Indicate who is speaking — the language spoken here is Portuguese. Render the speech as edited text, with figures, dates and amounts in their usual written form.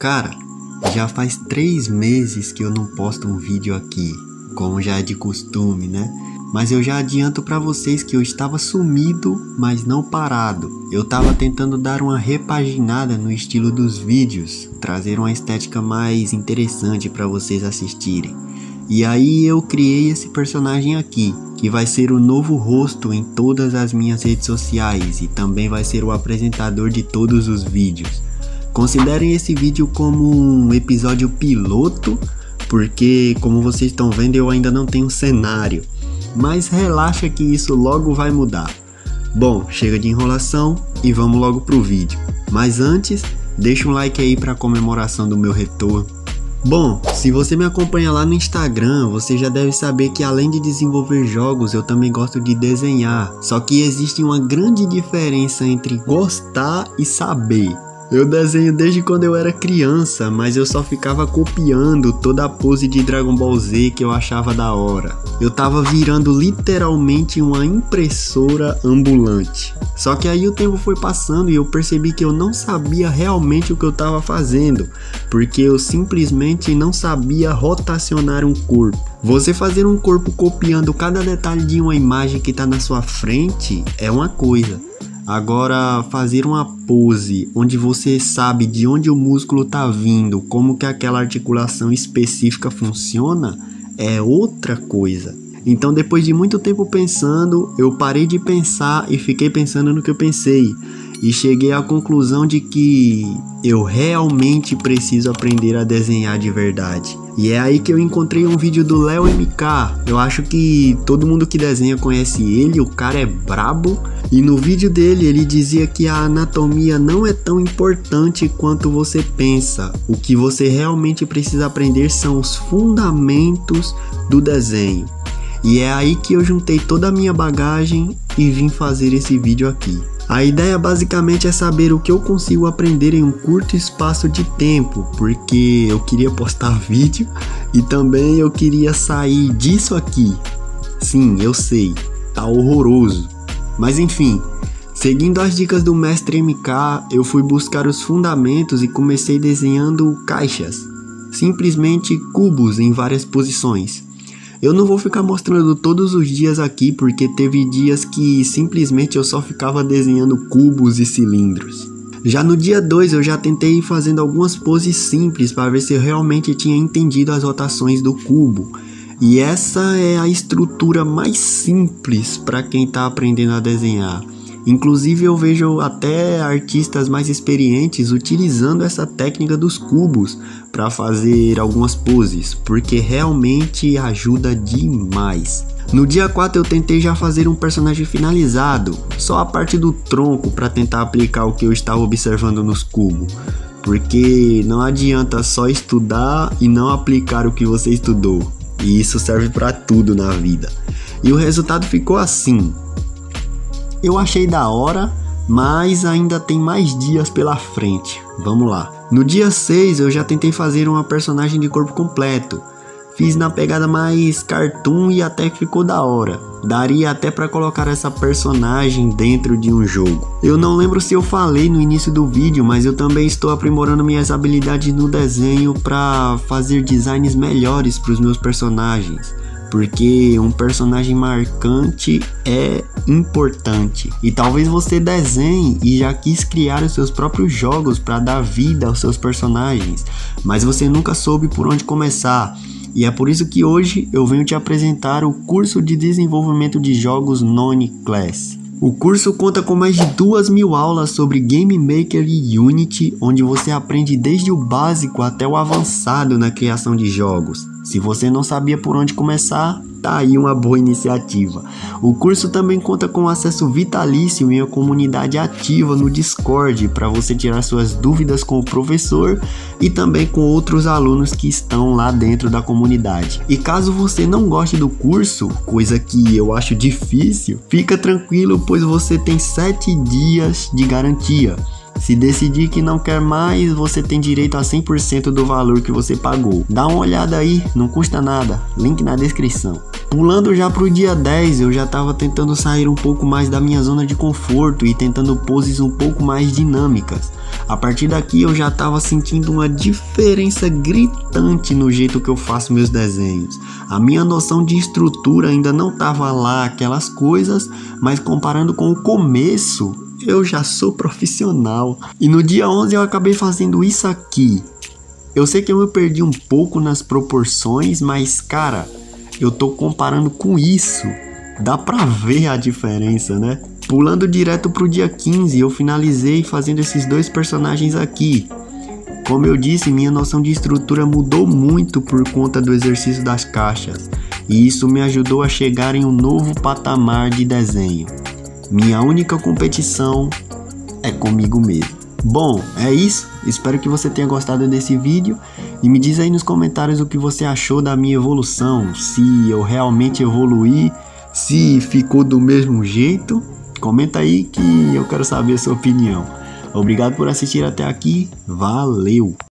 Speaker 1: Cara, já faz 3 meses que eu não posto um vídeo aqui, como já é de costume, né? Mas eu já adianto pra vocês que eu estava sumido, mas não parado. Eu tava tentando dar uma repaginada no estilo dos vídeos, trazer uma estética mais interessante pra vocês assistirem. E aí eu criei esse personagem aqui, que vai ser o novo rosto em todas as minhas redes sociais e também vai ser o apresentador de todos os vídeos. Considerem esse vídeo como um episódio piloto, porque como vocês estão vendo eu ainda não tenho cenário. Mas relaxa que isso logo vai mudar. Bom, chega de enrolação e vamos logo pro vídeo. Mas antes, deixa um like aí pra comemoração do meu retorno. Bom, se você me acompanha lá no Instagram, você já deve saber que além de desenvolver jogos, eu também gosto de desenhar. Só que existe uma grande diferença entre gostar e saber. Eu desenho desde quando eu era criança, mas eu só ficava copiando toda a pose de Dragon Ball Z que eu achava da hora. Eu tava virando literalmente uma impressora ambulante. Só que aí o tempo foi passando e eu percebi que eu não sabia realmente o que eu tava fazendo, porque eu simplesmente não sabia rotacionar um corpo. Você fazer um corpo copiando cada detalhe de uma imagem que tá na sua frente é uma coisa. Agora, fazer uma pose onde você sabe de onde o músculo tá vindo, como que aquela articulação específica funciona, é outra coisa. Então, depois de muito tempo pensando, eu parei de pensar e fiquei pensando no que eu pensei. E cheguei à conclusão de que eu realmente preciso aprender a desenhar de verdade. E é aí que eu encontrei um vídeo do Léo MK. Eu acho que todo mundo que desenha conhece ele, o cara é brabo. E no vídeo dele ele dizia que a anatomia não é tão importante quanto você pensa. O que você realmente precisa aprender são os fundamentos do desenho. E é aí que eu juntei toda a minha bagagem e vim fazer esse vídeo aqui. A ideia basicamente é saber o que eu consigo aprender em um curto espaço de tempo, porque eu queria postar vídeo e também eu queria sair disso aqui. Sim, eu sei, tá horroroso. Mas enfim, seguindo as dicas do mestre MK, eu fui buscar os fundamentos e comecei desenhando caixas, simplesmente cubos em várias posições. Eu não vou ficar mostrando todos os dias aqui, porque teve dias que simplesmente eu só ficava desenhando cubos e cilindros. Já no dia 2 eu já tentei ir fazendo algumas poses simples para ver se eu realmente tinha entendido as rotações do cubo. E essa é a estrutura mais simples para quem está aprendendo a desenhar. Inclusive eu vejo até artistas mais experientes utilizando essa técnica dos cubos para fazer algumas poses, porque realmente ajuda demais. No dia 4 eu tentei já fazer um personagem finalizado, só a parte do tronco para tentar aplicar o que eu estava observando nos cubos, porque não adianta só estudar e não aplicar o que você estudou, e isso serve para tudo na vida. E o resultado ficou assim. Eu achei da hora, mas ainda tem mais dias pela frente. Vamos lá. No dia 6 eu já tentei fazer uma personagem de corpo completo. Fiz na pegada mais cartoon e até que ficou da hora. Daria até pra colocar essa personagem dentro de um jogo. Eu não lembro se eu falei no início do vídeo, mas eu também estou aprimorando minhas habilidades no desenho pra fazer designs melhores para os meus personagens. Porque um personagem marcante é importante. E talvez você desenhe e já quis criar os seus próprios jogos para dar vida aos seus personagens, mas você nunca soube por onde começar. E é por isso que hoje eu venho te apresentar o curso de desenvolvimento de jogos Noni Class. O curso conta com mais de 2.000 aulas sobre Game Maker e Unity, onde você aprende desde o básico até o avançado na criação de jogos. Se você não sabia por onde começar, tá aí uma boa iniciativa. O curso também conta com acesso vitalício em uma comunidade ativa no Discord para você tirar suas dúvidas com o professor e também com outros alunos que estão lá dentro da comunidade. E caso você não goste do curso, coisa que eu acho difícil, fica tranquilo, pois você tem 7 dias de garantia. Se decidir que não quer mais, você tem direito a 100% do valor que você pagou. Dá uma olhada aí, não custa nada, link na descrição. Pulando já pro dia 10, eu já tava tentando sair um pouco mais da minha zona de conforto e tentando poses um pouco mais dinâmicas. A partir daqui eu já tava sentindo uma diferença gritante no jeito que eu faço meus desenhos. A minha noção de estrutura ainda não tava lá aquelas coisas, mas comparando com o começo, eu já sou profissional. E no dia 11 eu acabei fazendo isso aqui. Eu sei que eu me perdi um pouco nas proporções, mas cara, eu tô comparando com isso. Dá pra ver a diferença, né? Pulando direto pro dia 15, eu finalizei fazendo esses dois personagens aqui. Como eu disse, minha noção de estrutura mudou muito por conta do exercício das caixas. E isso me ajudou a chegar em um novo patamar de desenho. Minha única competição é comigo mesmo. Bom, é isso. Espero que você tenha gostado desse vídeo. E me diz aí nos comentários o que você achou da minha evolução. Se eu realmente evoluí, se ficou do mesmo jeito. Comenta aí que eu quero saber a sua opinião. Obrigado por assistir até aqui. Valeu!